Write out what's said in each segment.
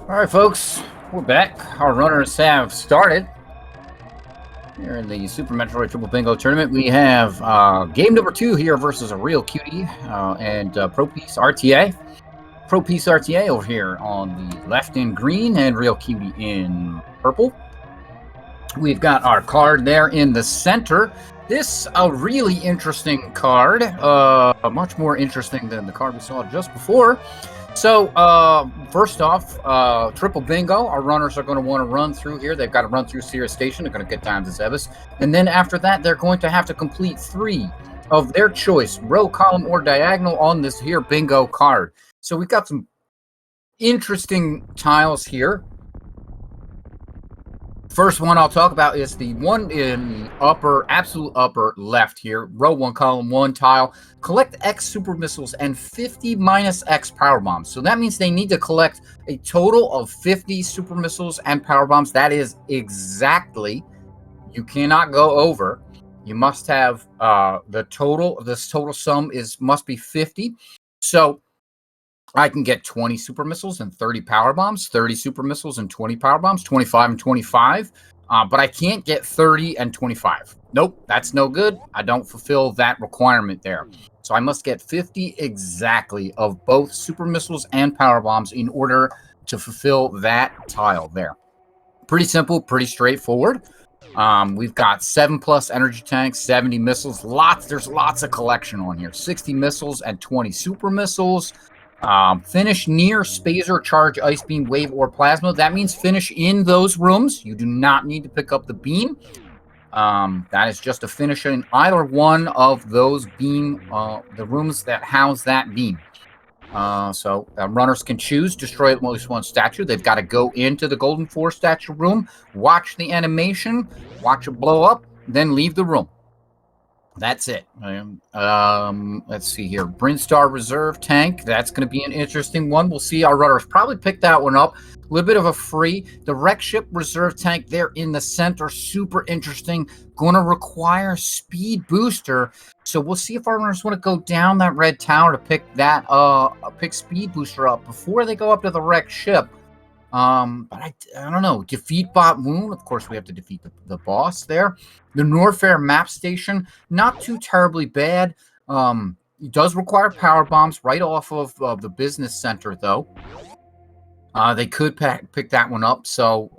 All right, folks, we're back. Our runners have started here in the Super Metroid Triple Bingo Tournament. We have game number 2 here versus ARealCutie and ProPieceRTA. ProPieceRTA over here on the left in green and ARealCutie in purple. We've got our card there in the center. This a really interesting card, much more interesting than the card we saw just before. So, first off, Triple Bingo. Our runners are going to want to run through here. They've got to run through Sierra Station. They're going to get down to Zevis. And then after that, they're going to have to complete 3 of their choice, row, column, or diagonal on this here bingo card. So we've got some interesting tiles here. First one I'll talk about is the one in the upper, absolute upper left here. Row 1, column 1 tile. Collect X super missiles and 50 minus X power bombs. So that means they need to collect a total of 50 super missiles and power bombs. That is exactly. You cannot go over. You must have the total. This total sum must be 50. So I can get 20 super missiles and 30 power bombs, 30 super missiles and 20 power bombs, 25 and 25. But I can't get 30 and 25. Nope, that's no good. I don't fulfill that requirement there. So I must get 50 exactly of both super missiles and power bombs in order to fulfill that tile there. Pretty simple, pretty straightforward. We've got 7+ energy tanks, 70 missiles. There's lots of collection on here. 60 missiles and 20 super missiles. Finish near Spazer, Charge, Ice Beam, Wave, or Plasma. That means finish in those rooms. You do not need to pick up the beam. That is just a finish in either one of those beam, the rooms that house that beam. So runners can choose, destroy at least one statue. They've got to go into the Golden 4 statue room, watch the animation, watch it blow up, then leave the room. That's it. Let's see here. Brinstar Reserve Tank. That's going to be an interesting one. We'll see. Our runners probably pick that one up. A little bit of a free. The Wreck Ship Reserve Tank there in the center. Super interesting. Going to require Speed Booster. So we'll see if our runners want to go down that red tower to pick that pick Speed Booster up before they go up to the Wreck Ship. But I don't know. Defeat Bot Moon. Of course, we have to defeat the boss there. The Norfair Map Station, not too terribly bad. It does require power bombs right off of the business center, though. They could pick that one up. So,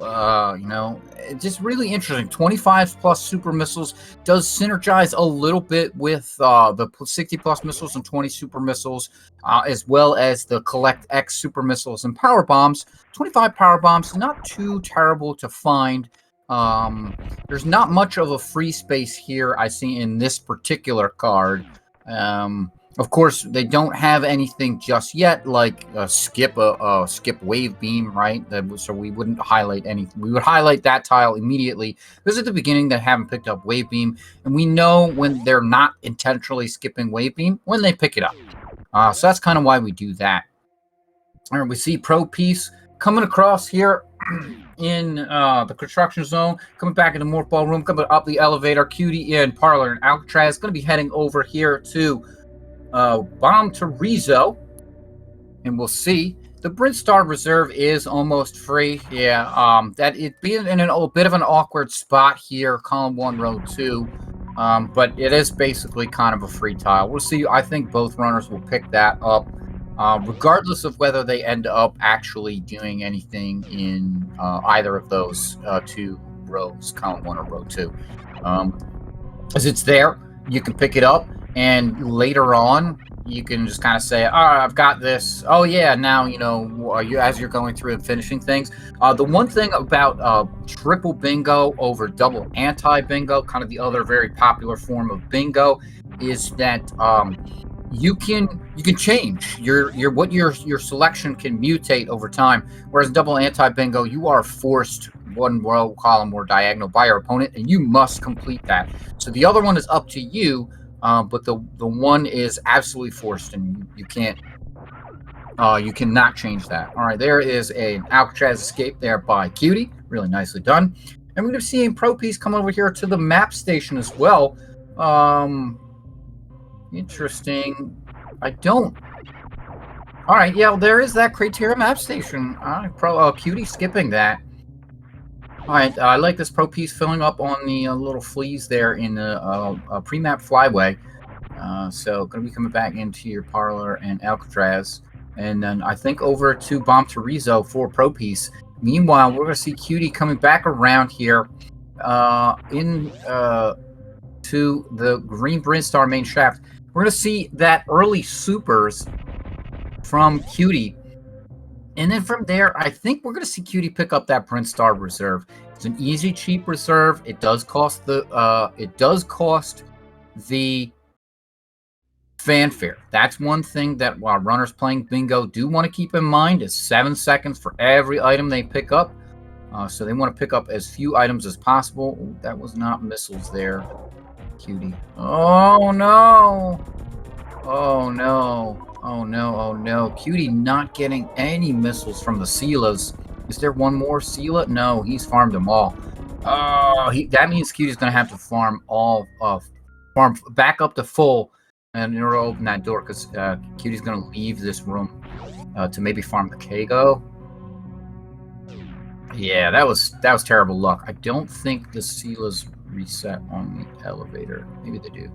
you know, it's just really interesting. 25+ super missiles does synergize a little bit with the 60+ missiles and 20 super missiles, as well as the collect X super missiles and power bombs. 25 power bombs, not too terrible to find. There's not much of a free space here I see in this particular card. Of course, they don't have anything just yet, like skip wave beam, right? So we wouldn't highlight anything. We would highlight that tile immediately. Because at the beginning, they haven't picked up wave beam, and we know when they're not intentionally skipping wave beam when they pick it up. So that's kind of why we do that. All right, we see Pro Piece coming across here in the construction zone, coming back in the morph ball room, coming up the elevator. Cutie in Parlor and Alcatraz going to be heading over here to Bomb to Rizzo, and we'll see. The Brinstar Reserve is almost free. Yeah, that it being in a bit of an awkward spot here, column 1, row 2. But it is basically kind of a free tile. We'll see. I think both runners will pick that up, regardless of whether they end up actually doing anything in either of those 2 rows, column 1 or row 2. As it's there, you can pick it up. And later on, you can just kind of say, "Oh, I've got this. Oh yeah, now you know." As you're going through and finishing things, the one thing about triple bingo over double anti-bingo, kind of the other very popular form of bingo, is that you can change your selection can mutate over time. Whereas double anti-bingo, you are forced one row, column, or diagonal by your opponent, and you must complete that. So the other one is up to you. But the one is absolutely forced, and you cannot change that. All right, there is an Alcatraz escape there by Cutie, really nicely done. And we're going to see ProPiece come over here to the map station as well. Interesting. I don't. All right, yeah, well, there is that criteria map station. Cutie skipping that. All right, I like this ProPiece filling up on the little fleas there in the pre-map flyway. So going to be coming back into your parlor and Alcatraz. And then I think over to Bomb Terizo for ProPiece. Meanwhile, we're going to see Cutie coming back around here to the Green Brinstar main shaft. We're going to see that early supers from Cutie. And then from there, I think we're going to see Cutie pick up that Brinstar reserve. It's an easy, cheap reserve. It does cost the fanfare. That's one thing that while runners playing bingo do want to keep in mind is 7 seconds for every item they pick up. So they want to pick up as few items as possible. Ooh, that was not missiles there, Cutie. Oh no! Oh no! Oh no! Oh no! Cutie not getting any missiles from the Seelas. Is there one more Seela? No, he's farmed them all. That means Cutie's gonna have to farm back up to full. And in order to open that door, because Cutie's going to leave this room to maybe farm the Kago. Yeah, that was terrible luck. I don't think the Seelas reset on the elevator. Maybe they do.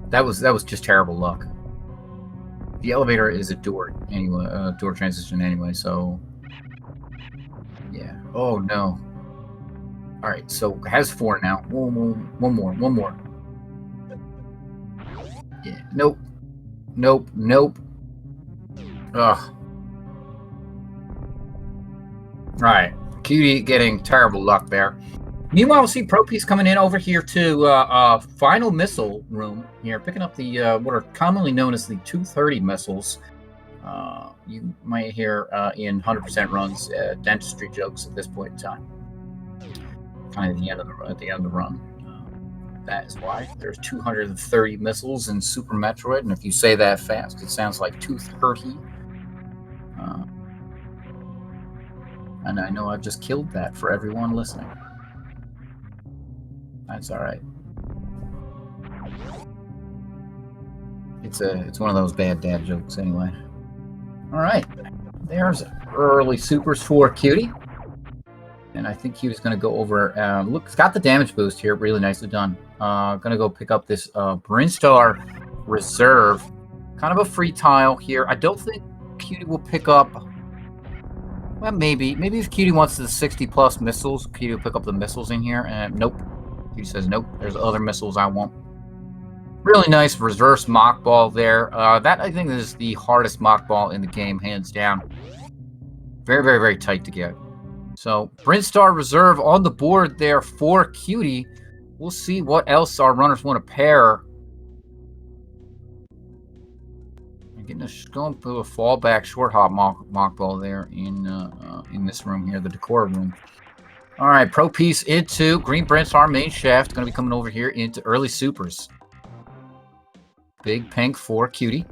That was just terrible luck. The elevator is a door anyway, door transition anyway. So yeah. Oh no. All right. So it has 4 now. One more. Yeah. Nope. Ugh. Right. Cutie getting terrible luck there. Meanwhile, we'll see ProPiece coming in over here to final missile room here, picking up the what are commonly known as the 230 missiles. You might hear in 100% runs dentistry jokes at this point in time. Kind of at the end of the run. That is why there's 230 missiles in Super Metroid, and if you say that fast, it sounds like 230. And I know I've just killed that for everyone listening. That's all right. It's one of those bad dad jokes anyway. All right, there's early supers for Cutie. And I think he was going to go over. Look, it's got the damage boost here. Really nicely done. Going to go pick up this Brinstar reserve. Kind of a free tile here. I don't think Cutie will pick up. Well, maybe. Maybe if Cutie wants the 60+ missiles, Cutie will pick up the missiles in here. And nope. Cutie says nope. There's other missiles I want. Really nice reverse mock ball there. That I think is the hardest mock ball in the game, hands down. Very, very, very tight to get. So, Brinstar Reserve on the board there for Cutie. We'll see what else our runners want to pair. Going to a fallback short hop mock ball there in this room here, the decor room. All right, ProPiece into Green Brinstar main shaft. Going to be coming over here into early supers. Big pink for Cutie.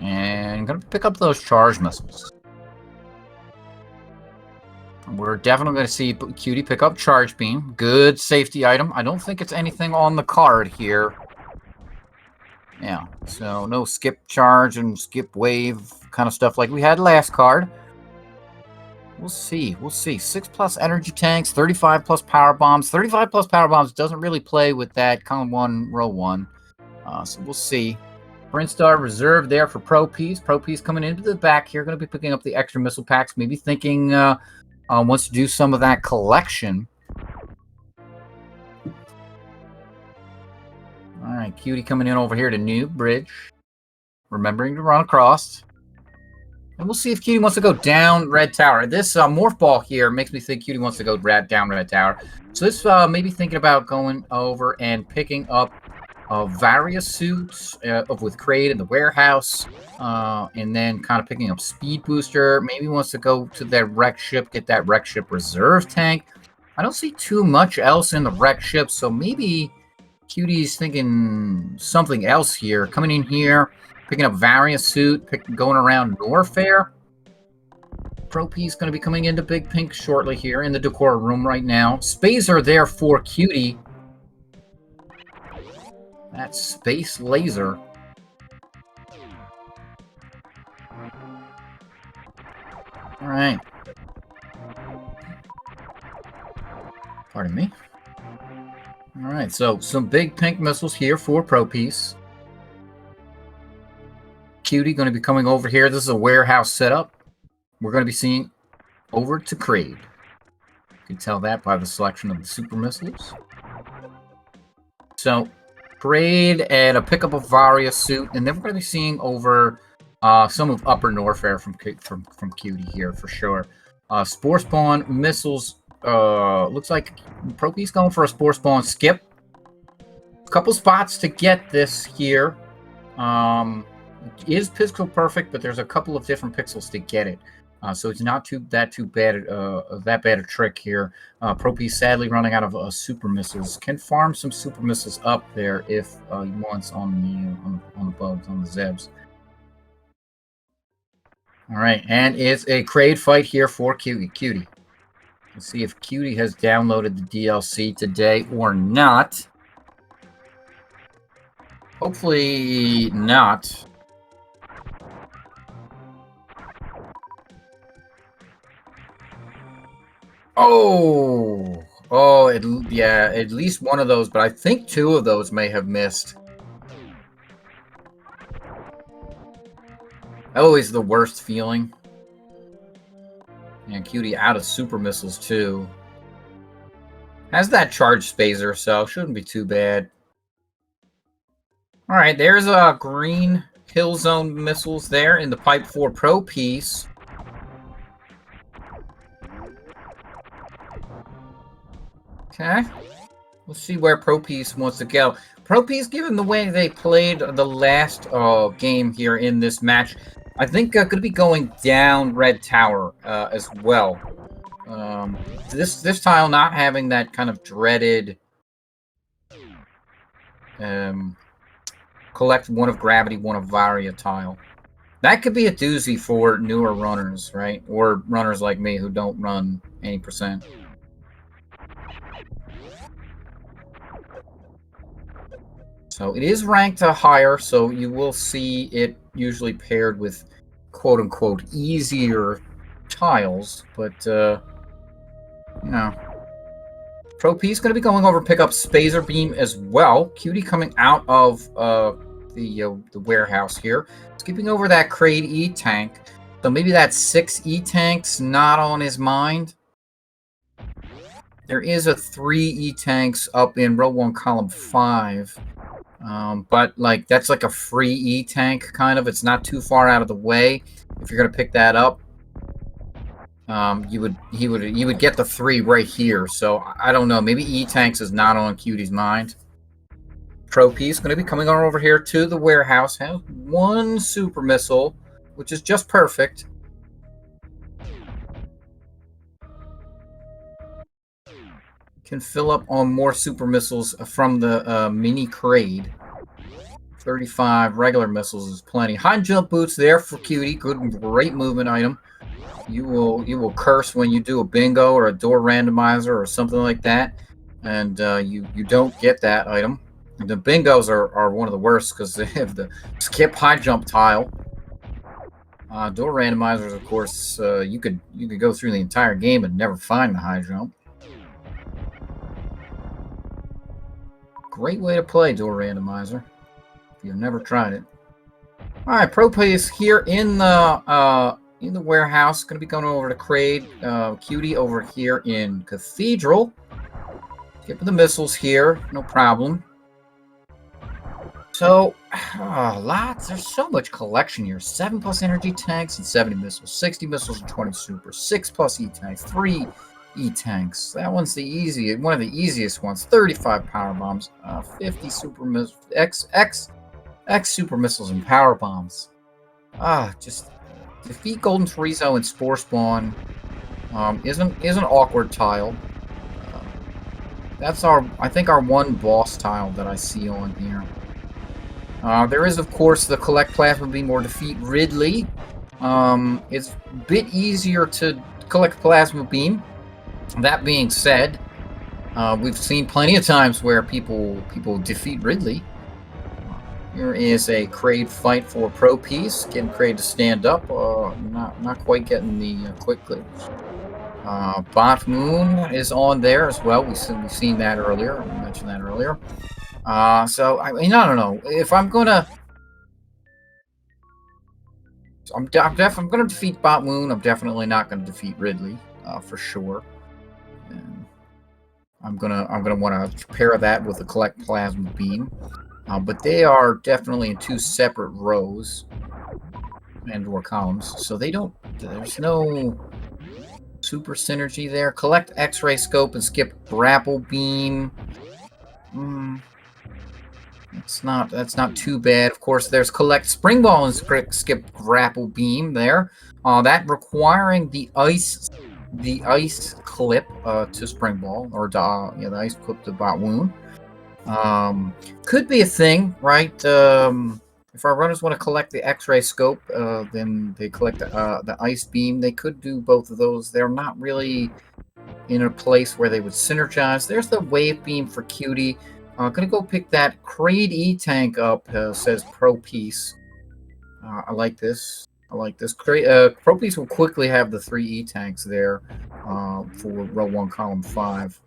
And going to pick up those charge missiles. We're definitely going to see Cutie pick up Charge Beam. Good safety item. I don't think it's anything on the card here. Yeah, so no skip charge and skip wave kind of stuff like we had last card. We'll see. 6+ energy tanks, 35+ power bombs. 35+ power bombs doesn't really play with that column 1, row 1. So we'll see. Brinstar reserve there for ProPiece. ProPiece coming into the back here. Going to be picking up the extra missile packs. Maybe thinking wants to do some of that collection. All right, Cutie coming in over here to New Bridge. Remembering to run across. And we'll see if Cutie wants to go down Red Tower. This morph ball here makes me think Cutie wants to go down Red Tower. So this maybe thinking about going over and picking up various suits with Kraid in the warehouse, and then kind of picking up Speed Booster. Maybe wants to go to that wreck ship, get that wreck ship reserve tank. I don't see too much else in the wreck ship, so maybe Cutie's thinking something else here. Coming in here, picking up various suit, going around Norfair. ProPiece going to be coming into Big Pink shortly here in the decor room right now. Spazer there for Cutie. That's Space Laser. All right. Pardon me. All right, so some big pink missiles here for ProPiece. Cutie going to be coming over here. This is a warehouse setup. We're going to be seeing over to Kraid. You can tell that by the selection of the super missiles. So, Kraid and a pickup of Varia suit, and then we're going to be seeing over some of Upper Norfair from Cutie here for sure. Spore Spawn missiles. Looks like ProPiece going for a Spore Spawn skip. A couple spots to get this here. It is pixel perfect, but there's a couple of different pixels to get it. So it's not too bad a trick here. ProPiece sadly running out of super missiles. Can farm some super missiles up there if he wants on the bugs, on the Zebs. All right, and it's a Kraid fight here for Cutie. Let's see if Cutie has downloaded the DLC today or not. Hopefully not. Yeah, at least one of those, but I think two of those may have missed. Always the worst feeling. And Cutie out of super missiles too. Has that charged Spazer, so shouldn't be too bad. All right, there's a green Hill Zone missiles there in the pipe for ProPiece. Okay, let's see where ProPiece wants to go. ProPiece, given the way they played the last game here in this match, I think going to be going down Red Tower as well. This tile not having that kind of dreaded collect one of Gravity, one of Varia tile. That could be a doozy for newer runners, right? Or runners like me who don't run any %. So it is ranked higher, so you will see it usually paired with quote-unquote easier tiles, but, you know. ProPiece going to be going over to pick up Spazer Beam as well. Cutie coming out of the warehouse here. Skipping over that Kraid E-Tank. So maybe that 6 E-Tanks not on his mind. There is a 3 E-Tanks up in row 1, column 5. But like that's like a free E-Tank kind of. It's not too far out of the way. If you're gonna pick that up, you would get the 3 right here. So I don't know. Maybe E-Tanks is not on Cutie's mind. ProPiece going to be coming on over here to the warehouse. Has 1 super missile, which is just perfect. Can fill up on more super missiles from the mini Kraid. 35 regular missiles is plenty. High jump boots there for Cutie. Great movement item. You will curse when you do a bingo or a door randomizer or something like that, and you don't get that item. And the bingos are one of the worst because they have the skip high jump tile. Door randomizers, of course, you could go through the entire game and never find the high jump. Great way to play door randomizer if you've never tried it. All right, ProPiece here in the warehouse. Going to be going over to Kraid. Cutie over here in Cathedral. Skipping the missiles here, no problem. So, lots. There's so much collection here. 7+ energy tanks and 70 missiles, 60 missiles and 20 super, 6+ E-tanks, 3 E-tanks. That one's the easiest, one of the easiest ones. 35 power bombs, 50 super missiles, X super missiles and power bombs. Just defeat Golden Chorizo and Spore Spawn. Is an awkward tile. That's I think our one boss tile that I see on here. There is, of course, the Collect Plasma Beam or defeat Ridley. it's a bit easier to collect plasma beam. That being said, we've seen plenty of times where people defeat Ridley. Here is a Kraid fight for ProPiece, getting Kraid to stand up. Not quite getting the quick glitch. Bot Moon is on there as well. We've seen that earlier. I mentioned that earlier. So I mean, I don't know if I'm gonna. I'm gonna defeat Bot Moon. I'm definitely not gonna defeat Ridley, for sure. And I'm gonna want to pair that with the collect plasma beam. But they are definitely in two separate rows and/or columns, so they don't. There's no super synergy there. Collect X-ray scope and skip grapple beam. That's not too bad. Of course, there's collect spring ball and skip grapple beam there. That requiring the ice clip to spring ball, or the ice clip to Bot Wound. Could be a thing, right? If our runners want to collect the X-ray scope, then they collect the ice beam. They could do both of those. They're not really in a place where they would synergize. There's the wave beam for Cutie. Gonna go pick that Kraid E-Tank up, says ProPiece. I like this. ProPiece will quickly have the 3 E-Tanks there for row 1, column 5.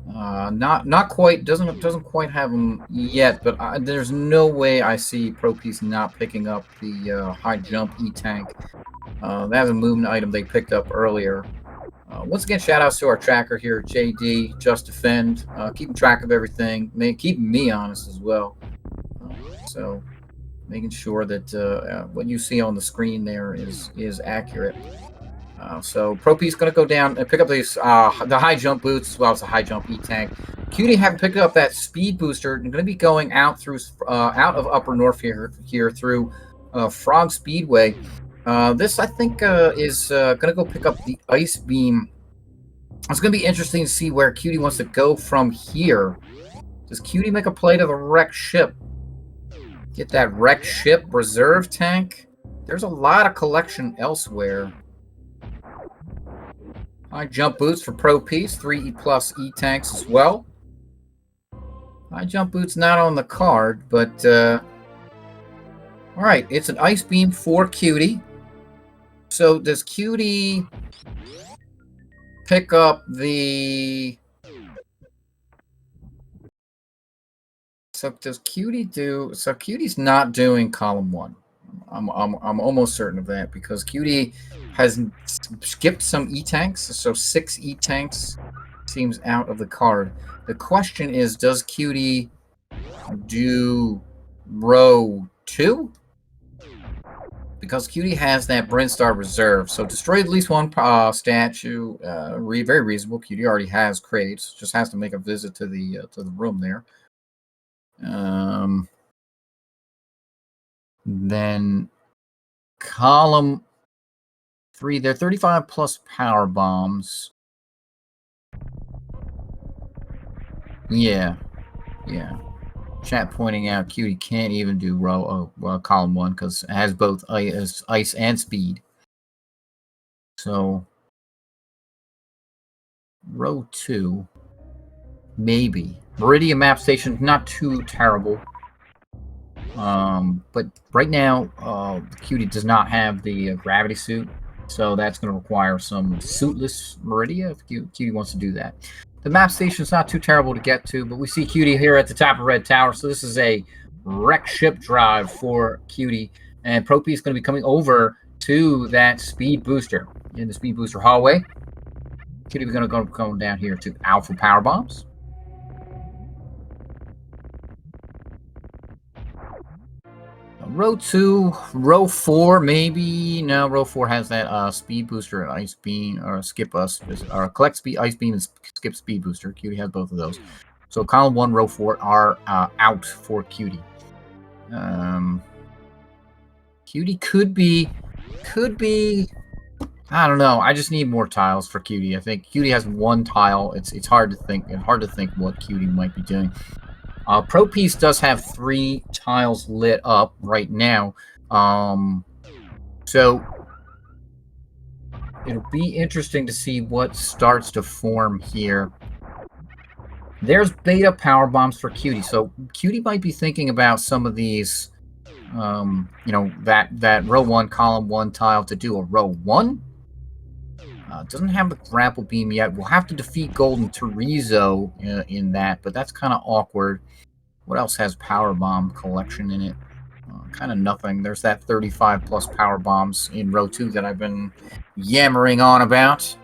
Not quite, doesn't quite have them yet, but there's no way I see ProPiece not picking up the high jump E-Tank. That's a movement item they picked up earlier. Once again, shout outs to our tracker here, JD, Just Defend, keeping track of everything, keeping me honest as well. So making sure that what you see on the screen there is accurate. So ProPiece going to go down and pick up these the high jump boots as well as the high jump E-Tank. Cutie having picked up that speed booster and going to be going out through out of Upper North here through Frog Speedway. This, I think, is going to go pick up the ice beam. It's going to be interesting to see where Cutie wants to go from here. Does Cutie make a play to the wrecked ship? Get that wrecked ship reserve tank? There's a lot of collection elsewhere. High jump boots for ProPiece, 3+ E-Tanks as well. High jump boots not on the card, but all right, it's an ice beam for Cutie. So does Cutie pick up the? So does Cutie do? So Cutie's not doing column 1. I'm almost certain of that because Cutie has skipped some E-Tanks, so 6 E-Tanks seems out of the card. The question is, does Cutie do row 2? Because Cutie has that Brinstar reserve, so destroy at least one statue. Very reasonable. Cutie already has crates, just has to make a visit to the room there. Then column 3, they're 35+ power bombs. Yeah. Chat pointing out Cutie can't even do column 1 because it has both ice and speed. So row 2, maybe. Meridian map station, not too terrible. But right now, Cutie does not have the gravity suit, so that's going to require some suitless Meridia if Cutie wants to do that. The map station is not too terrible to get to, but we see Cutie here at the top of Red Tower, so this is a wreck ship drive for Cutie, and ProPiece is going to be coming over to that speed booster in the speed booster hallway. Cutie is going to go down here to Alpha Power Bombs. Row 2, row 4, maybe. No, row 4 has that speed booster and ice beam, or skip us, or collect speed ice beam and skip speed booster. Cutie has both of those. So column 1, row 4 are out for Cutie. Cutie could be. I don't know. I just need more tiles for Cutie. I think Cutie has 1 tile. It's hard to think. What Cutie might be doing. ProPiece does have 3 tiles lit up right now. So it'll be interesting to see what starts to form here. There's beta power bombs for Cutie, so Cutie might be thinking about some of these, you know, that row 1, column 1 tile to do a row 1. Doesn't have the grapple beam yet. We'll have to defeat Golden Terizo in that, but that's kind of awkward. What else has power bomb collection in it? Kind of nothing. There's that 35 plus power bombs in row 2 that I've been yammering on about.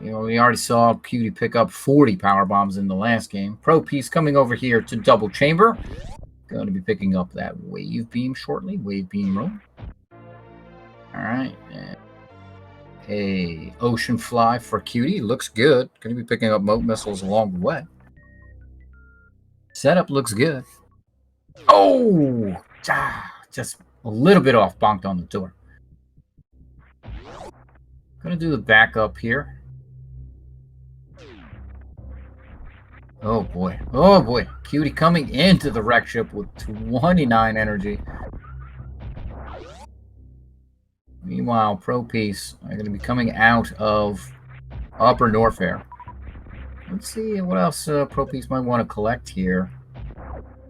You know, we already saw Cutie pick up 40 power bombs in the last game. ProPiece coming over here to double chamber. Going to be picking up that wave beam shortly. Wave beam room. All right. A ocean fly for Cutie. Looks good. Going to be picking up moat missiles along the way. Setup looks good. Oh! Just a little bit off. Bonked on the door. Going to do the backup here. Oh boy. Oh boy. Cutie coming into the wreck ship with 29 energy. Meanwhile, ProPiece are going to be coming out of Upper Norfair. Let's see what else ProPiece might want to collect here.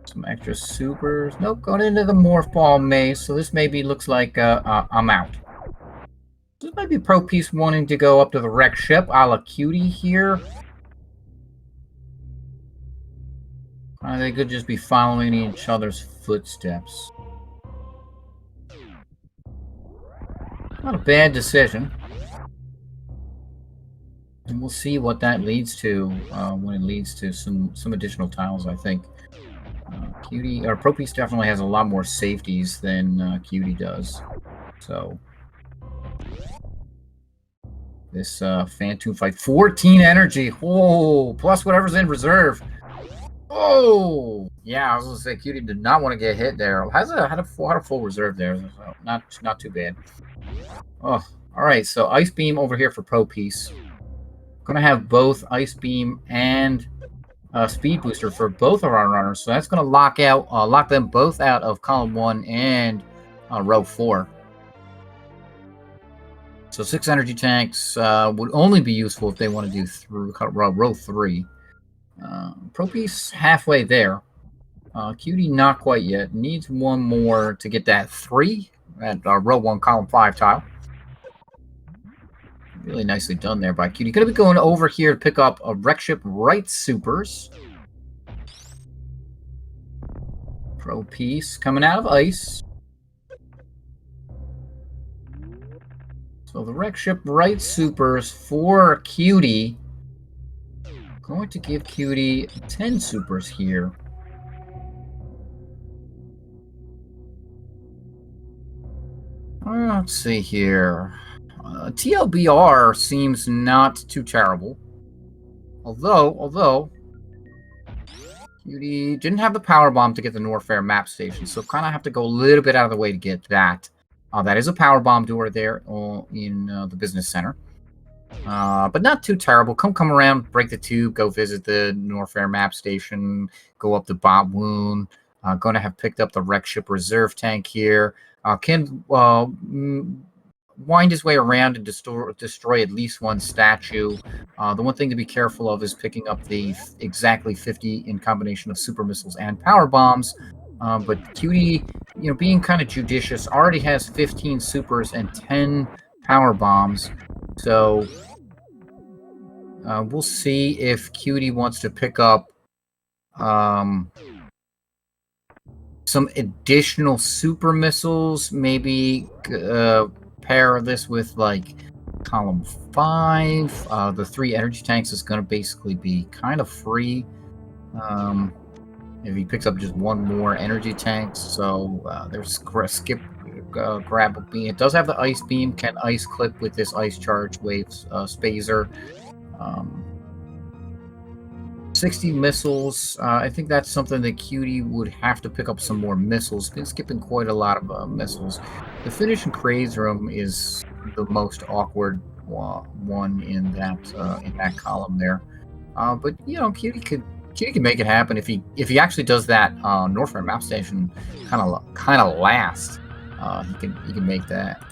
Some extra supers. Nope, going into the Morph Ball maze. So this maybe looks like I'm out. This might be ProPiece wanting to go up to the wreck ship a la Cutie here. They could just be following each other's footsteps. Not a bad decision. And we'll see what that leads to when it leads to some additional tiles, I think. Cutie, or ProPiece definitely has a lot more safeties than Cutie does. So this Phantom fight, 14 energy. Oh, plus whatever's in reserve. Oh, yeah, I was gonna say Cutie did not want to get hit there. Had a full reserve there, so not too bad. Oh, all right. So Ice Beam over here for ProPiece. Gonna have both Ice Beam and Speed Booster for both of our runners. So that's gonna lock them both out of column 1 and row 4. So 6 energy tanks would only be useful if they want to do through row 3. ProPiece halfway there. Cutie not quite yet. Needs one more to get that 3 at row 1, column 5 tile. Really nicely done there by Cutie. Going to be going over here to pick up a wreck ship right supers. ProPiece coming out of ice. So the wreck ship right supers for Cutie. Going to give Cutie 10 supers here. Let's see here. TLBR seems not too terrible. Although Cutie didn't have the power bomb to get the Norfair map station, so kind of have to go a little bit out of the way to get that. That is a power bomb door there in the business center. But not too terrible. Come around, break the tube, go visit the Norfair map station, go up the Bob Wound. Going to have picked up the wreck ship reserve tank here. Can wind his way around and destroy at least one statue. The one thing to be careful of is picking up the exactly 50 in combination of super missiles and power bombs. But Cutie, you know, being kind of judicious, already has 15 supers and 10 power bombs. So we'll see if Cutie wants to pick up some additional super missiles. Maybe pair this with like column 5. The 3 energy tanks is going to basically be kind of free. If he picks up just one more energy tank, so there's skip grab beam. It does have the ice beam, can ice clip with this ice charge waves spazer. 60 missiles. I think that's something that Cutie would have to pick up some more missiles. Been skipping quite a lot of missiles. The finish and craze room is the most awkward one in that column there. But you know, Cutie could Cutie can make it happen if he actually does that Northern map station kind of last. He can make that.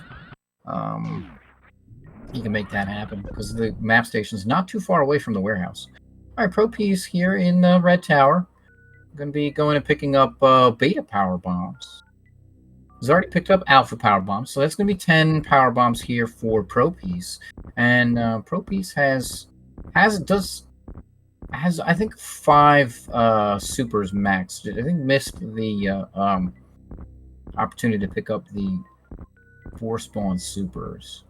He can make that happen because the map station is not too far away from the warehouse. All right, ProPiece here in Red Tower. I'm going to be going and picking up beta power bombs. He's already picked up alpha power bombs, so that's going to be 10 power bombs here for ProPiece. And ProPiece has I think 5 supers maxed. I think missed the opportunity to pick up the 4 spawn supers.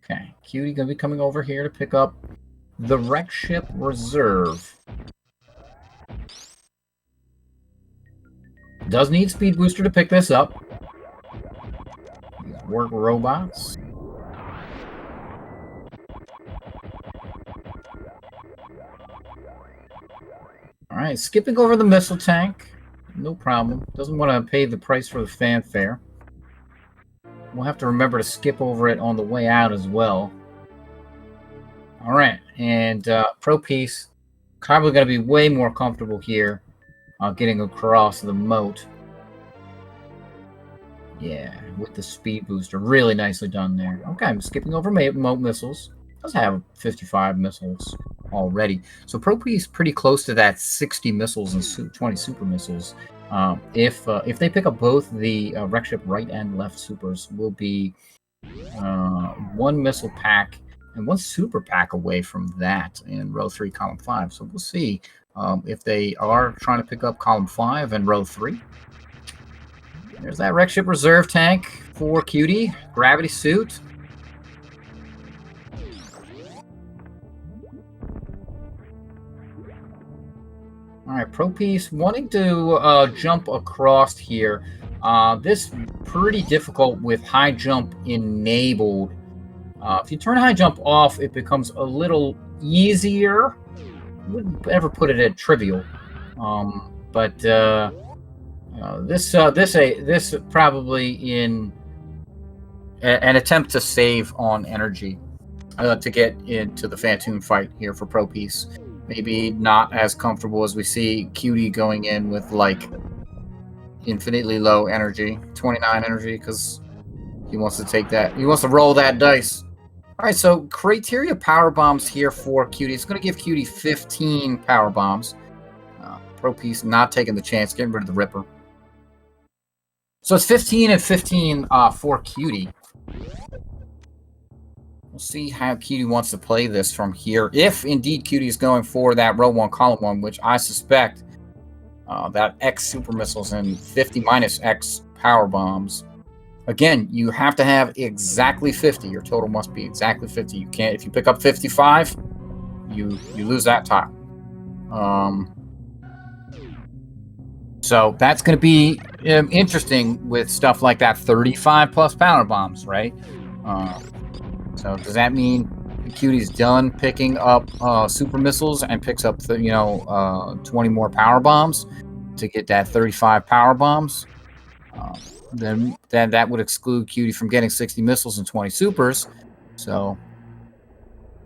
Okay, Cutie gonna be coming over here to pick up the wreck ship reserve. Does need speed booster to pick this up. These work robots. All right, skipping over the missile tank. No problem. Doesn't want to pay the price for the fanfare. We'll have to remember to skip over it on the way out as well. All right, and ProPiece probably going to be way more comfortable here getting across the moat. Yeah, with the speed booster. Really nicely done there. Okay, I'm skipping over moat missiles. Does have 55 missiles already. So ProPiece pretty close to that 60 missiles and 20 super missiles. If they pick up both the wreck ship right and left supers, will be 1 missile pack and 1 super pack away from that in row 3, column 5. So we'll see if they are trying to pick up column 5 and row 3. There's that wreck ship reserve tank for Cutie. Gravity suit. All right, ProPiece wanting to jump across here. This pretty difficult with high jump enabled. If you turn high jump off, it becomes a little easier. Wouldn't ever put it at trivial, but this probably in an attempt to save on energy to get into the Phantoon fight here for ProPiece. Maybe not as comfortable as we see Cutie going in with like infinitely low energy, 29 energy, because he wants to take that. He wants to roll that dice. All right, so criteria power bombs here for Cutie. It's going to give Cutie 15 power bombs. ProPiece not taking the chance, getting rid of the Ripper. So it's 15 and 15 for Cutie. We'll see how Cutie wants to play this from here. If indeed Cutie is going for that row 1, column 1, which I suspect that X super missiles and 50 minus X power bombs. Again, you have to have exactly 50. Your total must be exactly 50. You can't. If you pick up 55, you lose that tile. So that's going to be interesting with stuff like that. 35 plus power bombs, right? So does that mean Cutie's done picking up super missiles and picks up 20 more power bombs to get that 35 power bombs? Then that would exclude Cutie from getting 60 missiles and 20 supers. So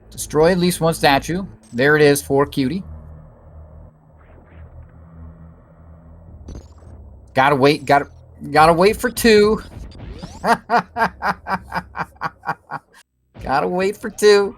destroy at least 1 statue. There it is for Cutie. Gotta wait for 2. Gotta wait for 2.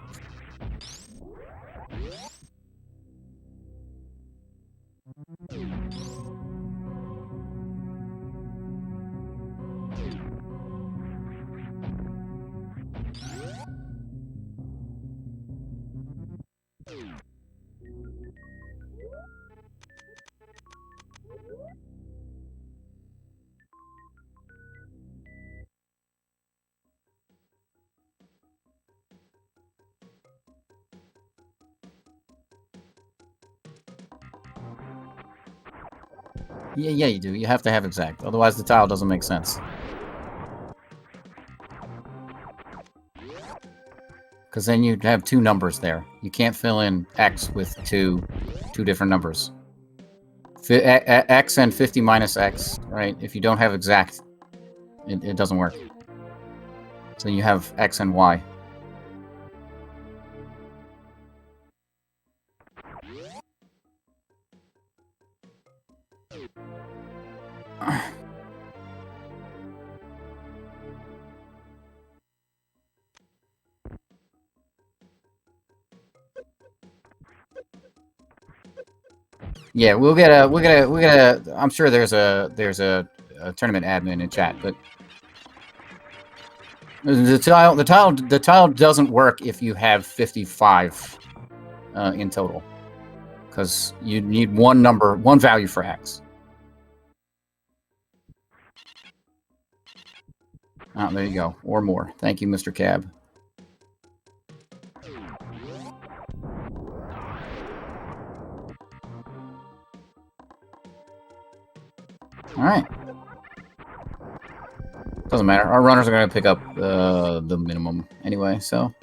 Yeah, you do. You have to have exact. Otherwise, the tile doesn't make sense. Because then you'd have 2 numbers there. You can't fill in X with two different numbers. X and 50 minus X, right? If you don't have exact, it doesn't work. So you have X and Y. Yeah, we'll get a. I'm sure there's a tournament admin in chat, but the tile doesn't work if you have 55 in total, because you need one value for X. Oh, there you go, or more. Thank you, Mr. Cab. All right. Doesn't matter. Our runners are going to pick up the minimum anyway, so.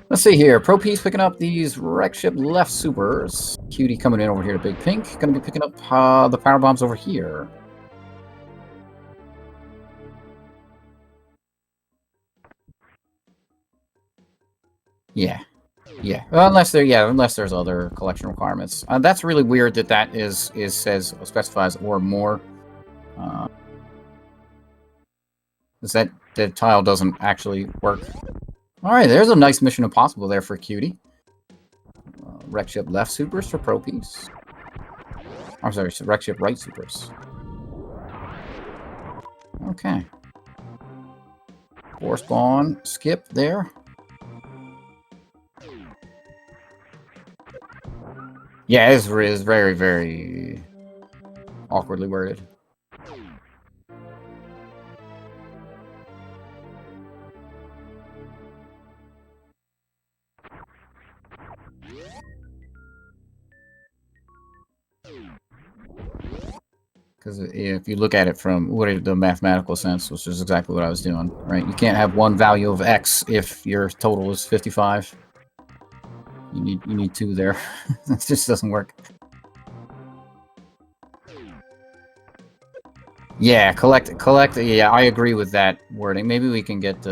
Let's see here. ProPiece picking up these wreck ship left supers. Cutie coming in over here to Big Pink. Going to be picking up the power bombs over here. Yeah. Yeah. Well, unless there's other collection requirements. That's really weird that specifies or more. Is that the tile doesn't actually work. All right, there's a nice Mission Impossible there for Cutie. Wreck ship left supers for ProPiece. I'm sorry, wreck ship right supers. Okay. Force spawn skip there. Yeah, it's very, very awkwardly worded. Because if you look at it from the mathematical sense, which is exactly what I was doing, right? You can't have one value of X if your total is 55. You need two there. It just doesn't work. Yeah, collect. Yeah, I agree with that wording. Maybe we can get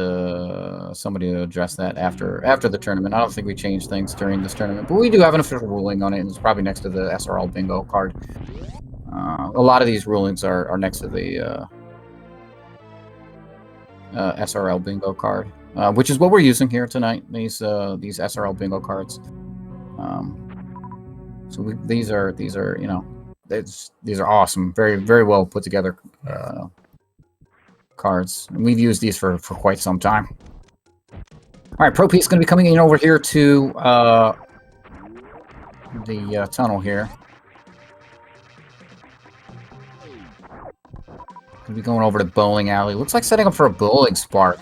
somebody to address that after the tournament. I don't think we changed things during this tournament, but we do have an official ruling on it, and it's probably next to the SRL bingo card. A lot of these rulings are next to the SRL bingo card, which is what we're using here tonight. These SRL bingo cards. So these are these are awesome, very, very well put together cards, and we've used these for quite some time. All right, ProPiece is going to be coming in over here to the tunnel here. Going to be going over to bowling alley. Looks like setting up for a bowling spark.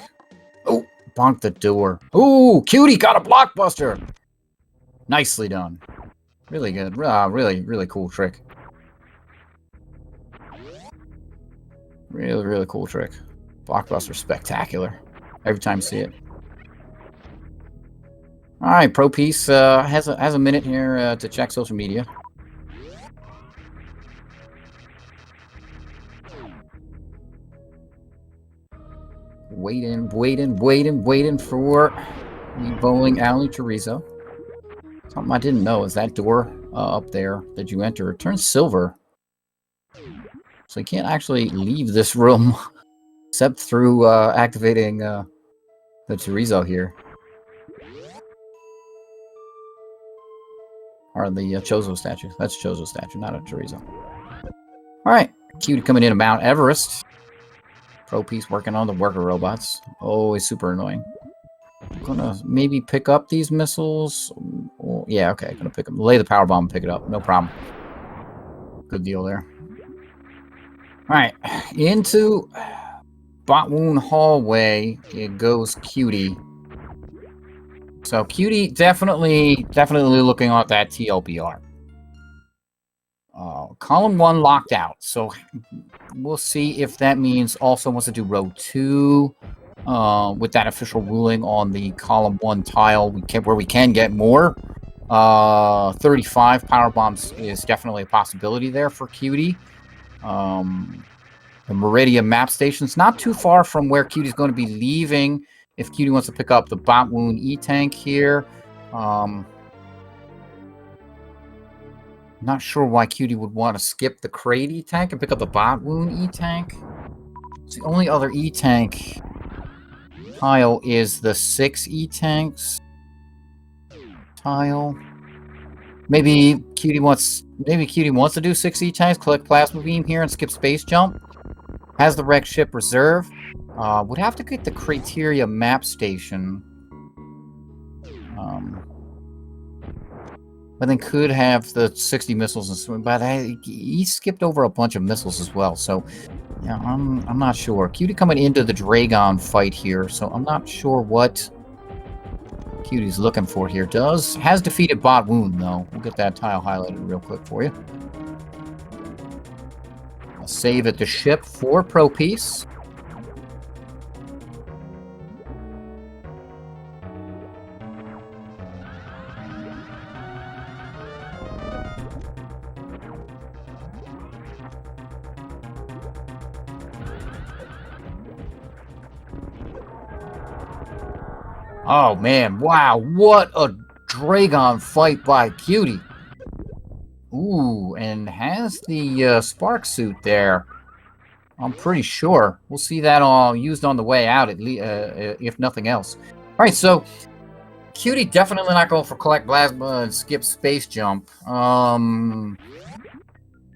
Oh, bonked the door. Ooh, Cutie got a blockbuster. Nicely done. Really good. Really, really cool trick. Really, really cool trick. Blockbuster spectacular. Every time you see it. All right, ProPiece has a minute here to check social media. Waiting for the bowling alley chorizo. Something I didn't know is that door up there that you enter turns silver. So you can't actually leave this room except through activating the chorizo here. Or the Chozo statue. That's Chozo statue, not a chorizo. Alright, Cutie coming in to Mount Everest. ProPiece working on the worker robots. Always super annoying. I'm gonna maybe pick up these missiles. Oh, yeah, okay, gonna pick them. Lay the power bomb and pick it up. No problem. Good deal there. Alright, into Botwoon hallway it goes Cutie. So Cutie definitely looking at that TLBR. Column 1 locked out, so we'll see if that means also wants to do row 2 with that official ruling on the column 1 tile. Where we can get more. 35 power bombs is definitely a possibility there for Cutie. The Meridian map station's not too far from where Cutie's going to be leaving. If Cutie wants to pick up the Botwoon E-Tank here. Not sure why Cutie would want to skip the crate E-Tank and pick up the bot wound E-Tank. So the only other E-Tank tile is the 6 E-Tanks tile. Maybe Cutie wants to do 6 E-Tanks, collect Plasma Beam here, and skip Space Jump. Has the wrecked ship reserve. Would have to get the Criteria map station. But then could have the 60 missiles and swim. But he skipped over a bunch of missiles as well. So yeah, I'm not sure. Cutie coming into the Dragon fight here, so I'm not sure what Cutie's looking for here. Has defeated Bot Wound though. We'll get that tile highlighted real quick for you. I'll save at the ship for ProPiece. Oh man, wow, what a Dragon fight by Cutie. Ooh, and has the spark suit there. I'm pretty sure. We'll see that all used on the way out, at least, if nothing else. All right, so Cutie definitely not going for collect plasma and skip space jump.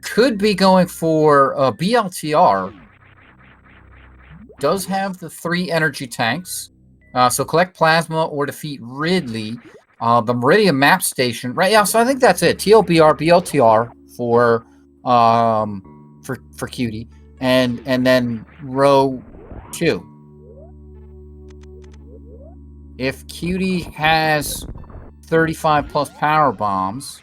Could be going for BLTR. Does have the 3 energy tanks. So collect plasma or defeat Ridley. The Meridian map station. Right, yeah, so I think that's it. TLBR, BLTR for Cutie. And then row 2. If Cutie has 35 plus power bombs,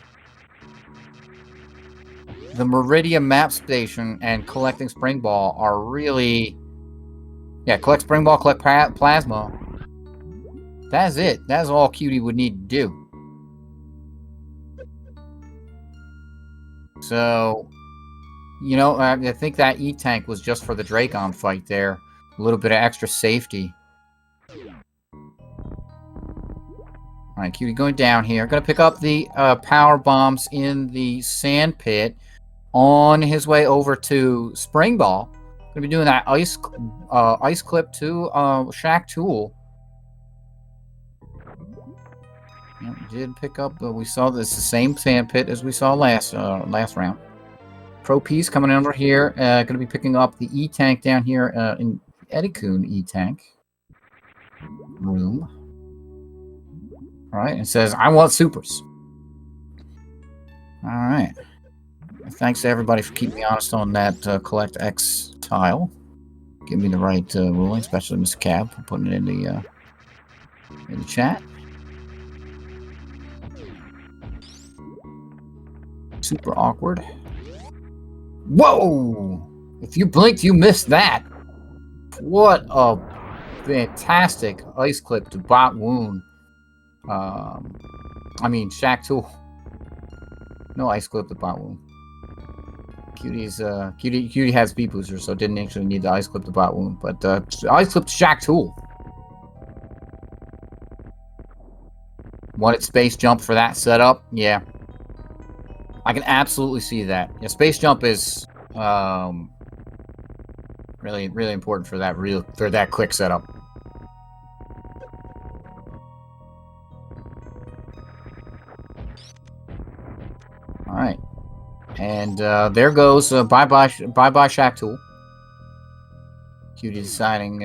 the Meridian map station and collecting Spring Ball are really... Yeah, collect Spring Ball, collect plasma. That's it. That's all Cutie would need to do. So, you know, I think that E-Tank was just for the Dragon fight there. A little bit of extra safety. Alright, Cutie going down here. Going to pick up the power bombs in the sand pit on his way over to Spring Ball. Going to be doing that ice clip to Shack Tool. Yeah, we did pick up, we saw this the same sand pit as we saw last round. ProPiece coming over here, going to be picking up the E-Tank down here in ARealCutie E-Tank room. All right, it says, I want supers. All right. Thanks to everybody for keeping me honest on that collect X tile. Give me the right ruling, especially Mr. Cab for putting it in the chat. Super awkward. Whoa! If you blinked, you missed that. What a fantastic ice clip to Bot Wound. I mean, Shack Tool. No ice clip to Bot Wound. Cutie has speed booster, so didn't actually need the ice clip to Bot Wound, but ice clip to Shack Tool. Wanted space jump for that setup? Yeah. I can absolutely see that. Yeah, space jump is really, really important for that quick setup. All right, and there goes bye-bye Shack Tool. Cutie deciding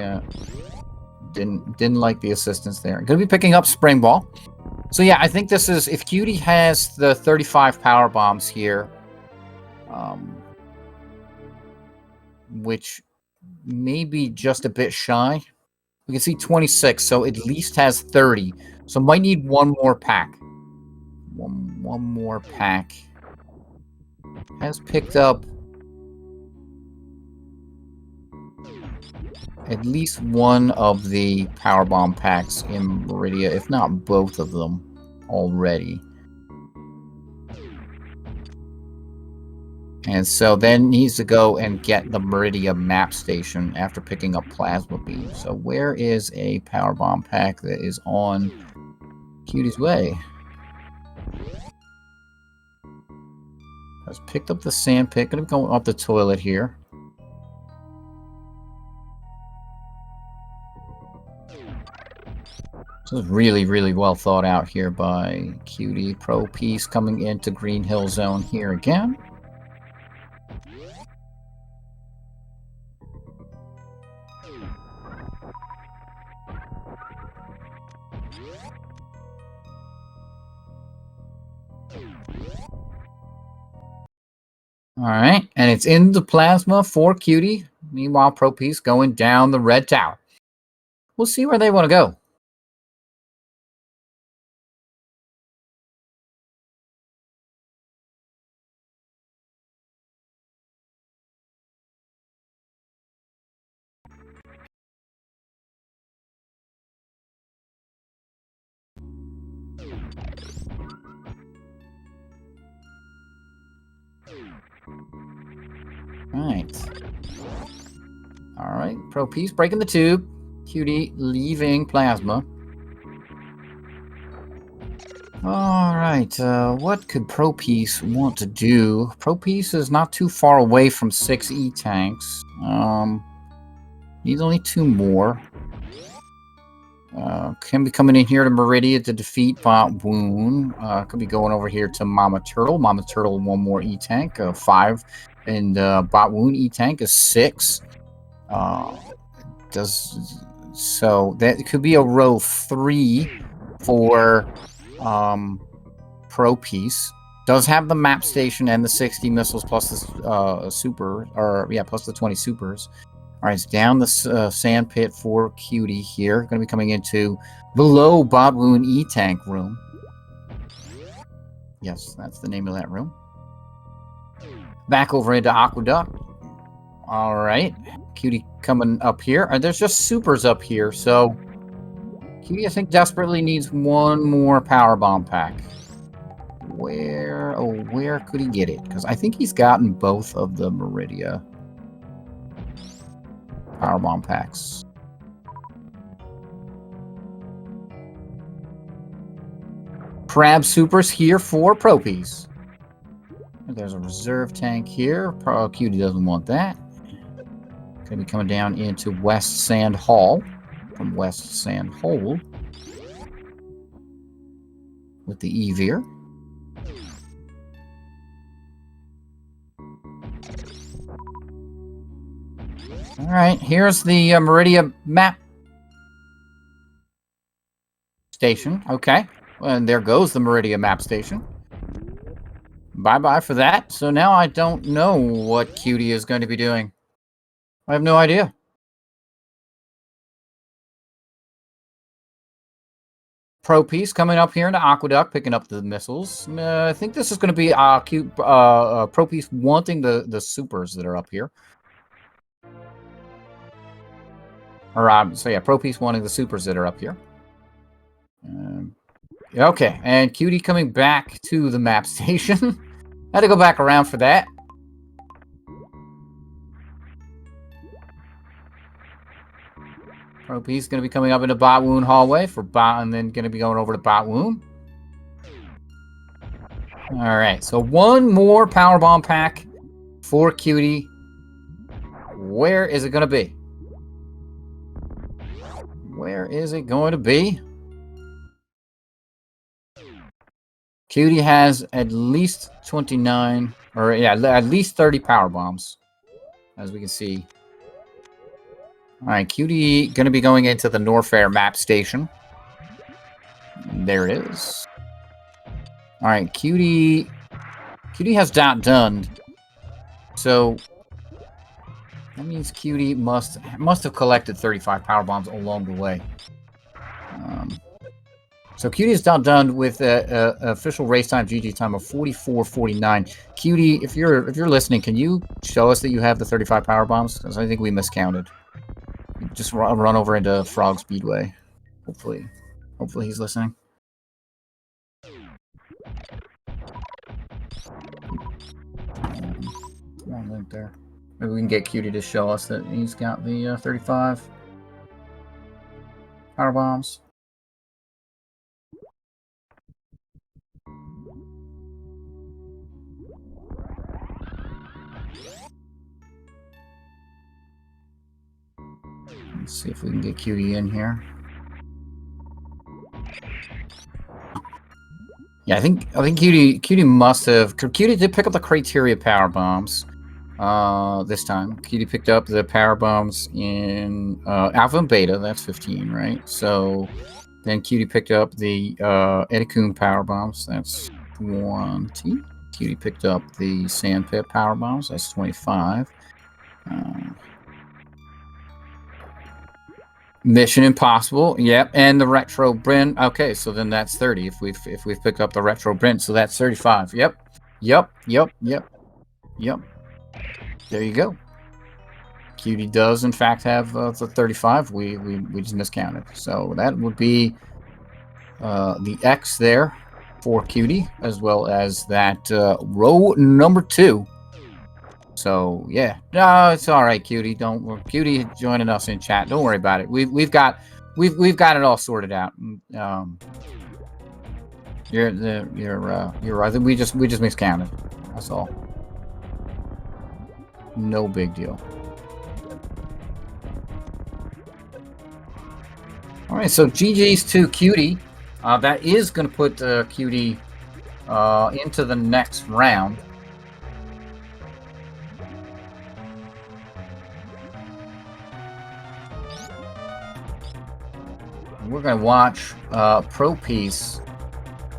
didn't like the assistance there. Gonna be picking up Spring Ball. So yeah, I think this is, if Cutie has the 35 power bombs here, which may be just a bit shy. We can see 26, so at least has 30. So might need one more pack. One more pack. Has picked up at least one of the powerbomb packs in Meridia, if not both of them already. And so then needs to go and get the Meridia map station after picking up Plasma Beam. So where is a powerbomb pack that is on Cutie's way? Let's pick up the sand pit. Gonna go up the toilet here. This is really, really well thought out here by Cutie. Pro Piece coming into Green Hill Zone here again. Alright, and it's in the plasma for Cutie. Meanwhile, Pro Piece going down the red tower. We'll see where they want to go. Alright, Pro Piece breaking the tube. Cutie leaving plasma. Alright, what could Pro Piece want to do? Pro Piece is not too far away from 6 E-tanks. Needs only 2 more. Can be coming in here to Meridia to defeat Bot Woon. Could be going over here to Mama Turtle. Mama Turtle, 1 more E-tank, 5. And Bot Woon E-tank is 6. So that could be a row 3 for Pro Piece. Does have the map station and the 60 missiles plus the super, or yeah, plus the 20 supers. All right, it's down the sand pit for Cutie here. Going to be coming into below Bob Woon E-tank room. Yes, that's the name of that room. Back over into Aqueduct. All right, Cutie coming up here. There's just supers up here, so Cutie, I think, desperately needs 1 more power bomb pack. Where could he get it? Because I think he's gotten both of the Meridia power bomb packs. Crab supers here for Pro Piece. There's a reserve tank here. Cutie doesn't want that. Going to be coming down into West Sand Hall from West Sand Hole with the Evir. All right, here's the Meridia map station. Okay, and there goes the Meridia map station. Bye-bye for that. So now I don't know what Cutie is going to be doing. I have no idea. Pro Piece coming up here into Aqueduct, picking up the missiles. I think this is going to be Pro Piece wanting the supers that are up here. Or, so yeah, Pro Piece wanting the supers that are up here. Okay, and Cutie coming back to the map station. Had to go back around for that. Pro Piece going to be coming up into Bot Woon hallway for Bot, and then going to be going over to Bot Woon. All right, so 1 more power bomb pack for Cutie. Where is it going to be? Where is it going to be? Cutie has at least 29, or yeah, at least 30 power bombs, as we can see. All right, Cutie going to be going into the Norfair map station. There it is. All right, Cutie has not done. So that means Cutie must have collected 35 power bombs along the way. So Cutie is not done with an official race time GG time of 44:49. Cutie, if you're listening, can you show us that you have the 35 power bombs? Because I think we miscounted. Just run over into Frog Speedway. Hopefully he's listening. Come on, link there. Maybe we can get Cutie to show us that he's got the 35 power bombs. Let's see if we can get Cutie in here. Yeah, I think Cutie must have. Cutie did pick up the criteria power bombs. This time Cutie picked up the power bombs in alpha and beta. That's 15, right? So then Cutie picked up the Edikun power bombs. That's 20. Cutie picked up the sand pit power bombs. That's 25. Mission Impossible, yep, and the Retro Brent. Okay, so then that's 30 if we've picked up the Retro Brent, so that's 35. Yep. There you go. Cutie does in fact have the 35. We just miscounted. So that would be the X there for Cutie, as well as that row number 2. So yeah, no, it's all right, Cutie. Cutie joining us in chat. Don't worry about it. We've got it all sorted out. You're right. We just miscounted. That's all. No big deal. All right, so GG's to Cutie. That is going to put Cutie into the next round. We're going to watch ProPiece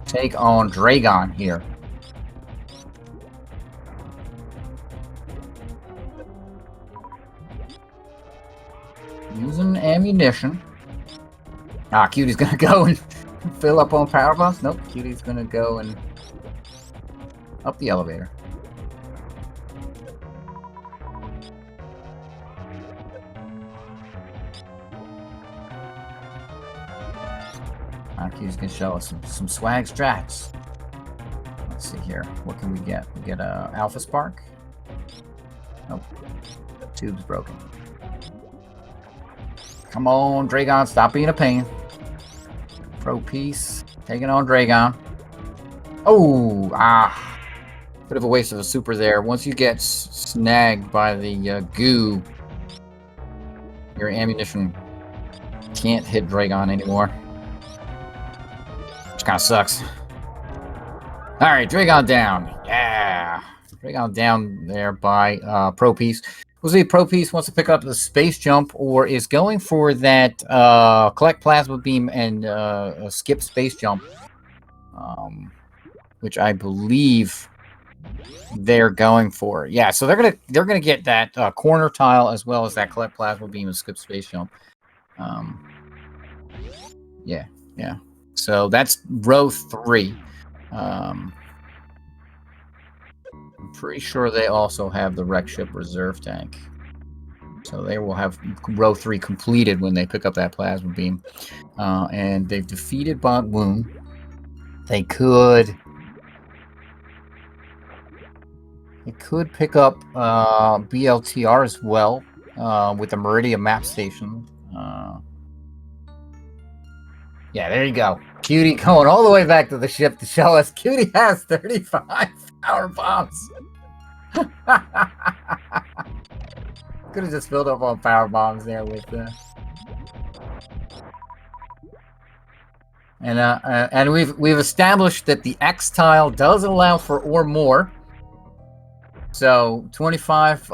take on Dragon here. Using ammunition. Cutie's going to go and fill up on power bombs. Nope, Cutie's going to go and up the elevator. Cutie's gonna show us some swag strats. Let's see here. What can we get? We get a Alpha Spark. Nope. Tube's broken. Come on, Dragon, stop being a pain. ProPiece taking on Dragon. Oh, bit of a waste of a super there. Once you get snagged by the goo, your ammunition can't hit Dragon anymore. Which kind of sucks. All right, Dragon down. Yeah, Dragon down there by ProPiece. We'll see if ProPiece wants to pick up the space jump or is going for that collect plasma beam and skip space jump, which I believe they're going for. Yeah, so they're gonna get that corner tile as well as that collect plasma beam and skip space jump. Yeah. So that's row 3. I'm pretty sure they also have the wreck ship reserve tank. So they will have row 3 completed when they pick up that plasma beam. And they've defeated Bot Woon. They could pick up BLTR as well with the Meridian map station. Yeah, there you go. Cutie going all the way back to the ship to show us Cutie has 35 power bombs. Could have just filled up on power bombs there with and we've established that the X tile does allow for or more. So 25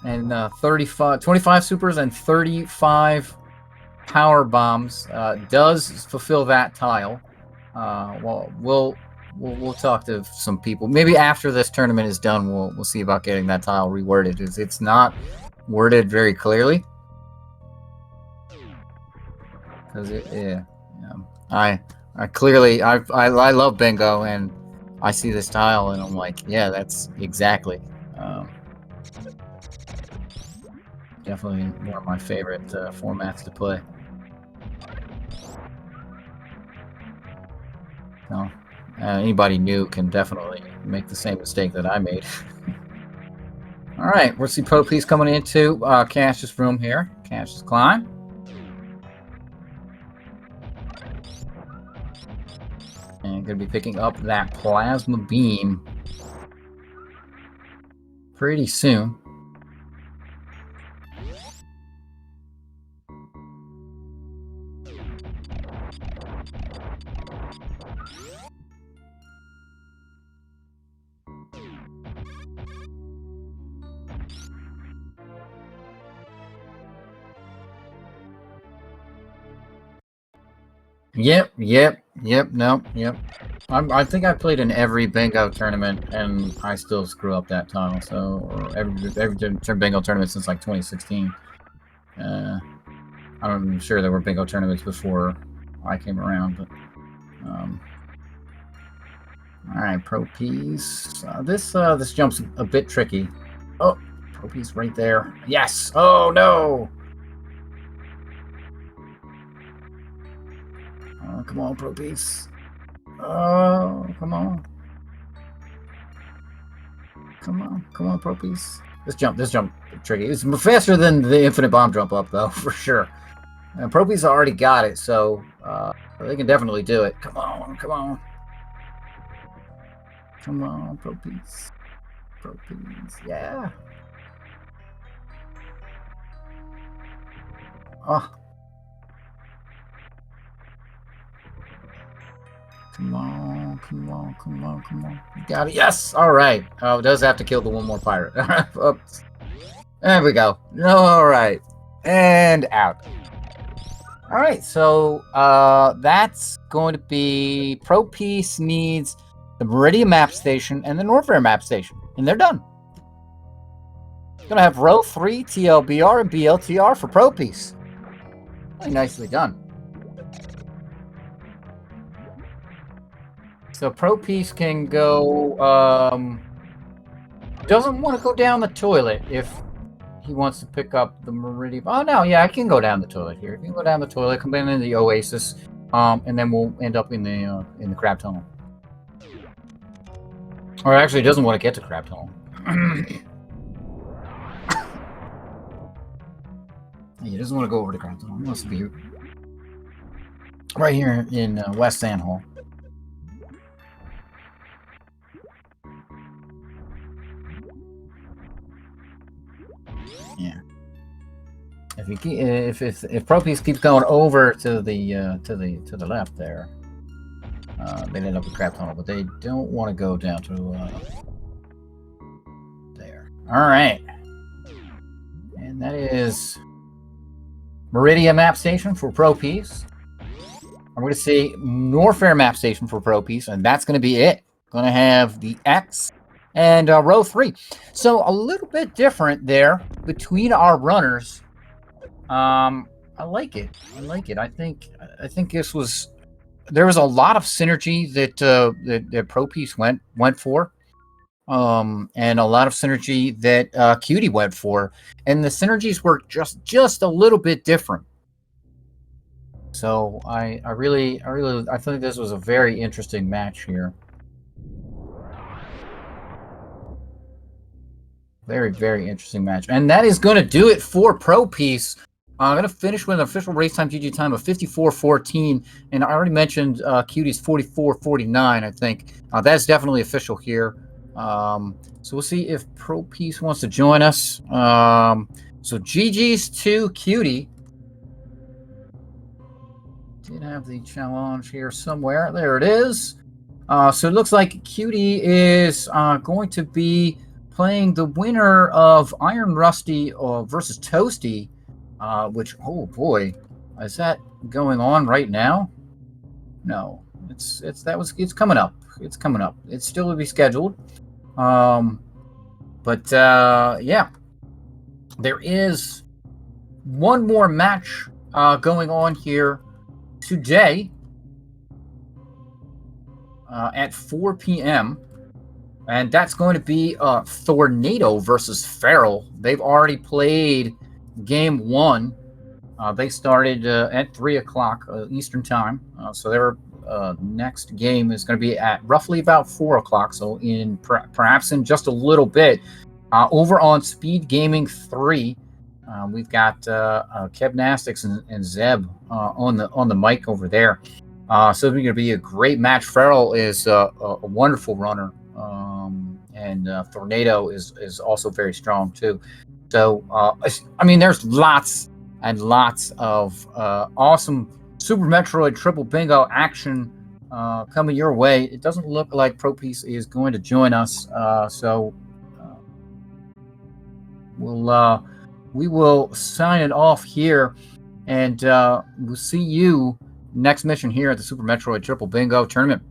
and 35, 25 supers and 35 power bombs does fulfill that tile. Well, we'll talk to some people. Maybe after this tournament is done, we'll see about getting that tile reworded. It's not worded very clearly. Because I clearly I love bingo, and I see this tile and I'm like, yeah, that's exactly. Definitely one of my favorite formats to play. No, anybody new can definitely make the same mistake that I made. All right, we'll see ProPiece coming into Cash's room here. Cash's climb. And going to be picking up that plasma beam. pretty soon. Yep. I think I played in every bingo tournament, and I still screw up that tile. So, or every bingo tournament since like 2016. I'm sure there were bingo tournaments before I came around, but all right, ProPiece. This jump's a bit tricky. Oh, ProPiece right there. Yes. Oh no. Oh, come on, ProPiece. Oh, come on. Come on, ProPiece. This jump tricky. It's faster than the infinite bomb jump up, though, for sure. And ProPiece already got it, so they can definitely do it. Come on. Come on, ProPiece. Yeah. Oh. Come on. You got it. Yes. All right. Oh, it does have to kill the one more pirate. Oops. There we go. All right. And out. All right. So that's going to be ProPiece needs the Meridian map station and the Norfair map station, and they're done. Gonna have row 3 TLBR and BLTR for ProPiece. Really nicely done. So ProPiece can go, doesn't want to go down the toilet if he wants to pick up the Meridian. Oh, no, yeah, I can go down the toilet here. You can go down the toilet, come in the Oasis, and then we'll end up in the Crab Tunnel. Or actually, he doesn't want to get to Crab Tunnel. He doesn't want to go over to Crab Tunnel. He wants to be right here in West Sand Hall. Yeah. If ProPiece keeps going over to the left there, they end up with Crab Tunnel, but they don't want to go down to there. All right, and that is Meridian map station for ProPiece. I'm going to see Norfair map station for ProPiece, and that's going to be it. Going to have the X and row 3. So a little bit different there between our runners. I like it. I think there was a lot of synergy that ProPiece went for, and a lot of synergy that Cutie went for, and the synergies were just a little bit different. So I think this was a very interesting match here. Very, very interesting match. And that is going to do it for ProPiece. I'm going to finish with an official race time GG time of 54:14. And I already mentioned Cutie's 44:49, I think. That's definitely official here. So we'll see if ProPiece wants to join us. So GG's to Cutie. Did have the challenge here somewhere. There it is. So it looks like Cutie is going to be playing the winner of Iron Rusty versus Toasty, which, oh boy, is that going on right now? No, it's coming up. It's coming up. It's still to be scheduled. But yeah, there is one more match going on here today at 4 p.m. And that's going to be Tornado versus Feral. They've already played game 1. They started at 3 o'clock Eastern time. So their next game is going to be at roughly about 4 o'clock. So perhaps in just a little bit. Over on SpeedGaming 3, we've got Kebnastics and Zeb on the mic over there. So it's going to be a great match. Feral is a wonderful runner. And and Tornado is also very strong too. So I mean, there's lots and lots of awesome Super Metroid Triple Bingo action coming your way. It doesn't look like ProPiece is going to join us, so we will sign it off here, and we'll see you next mission here at the Super Metroid Triple Bingo tournament.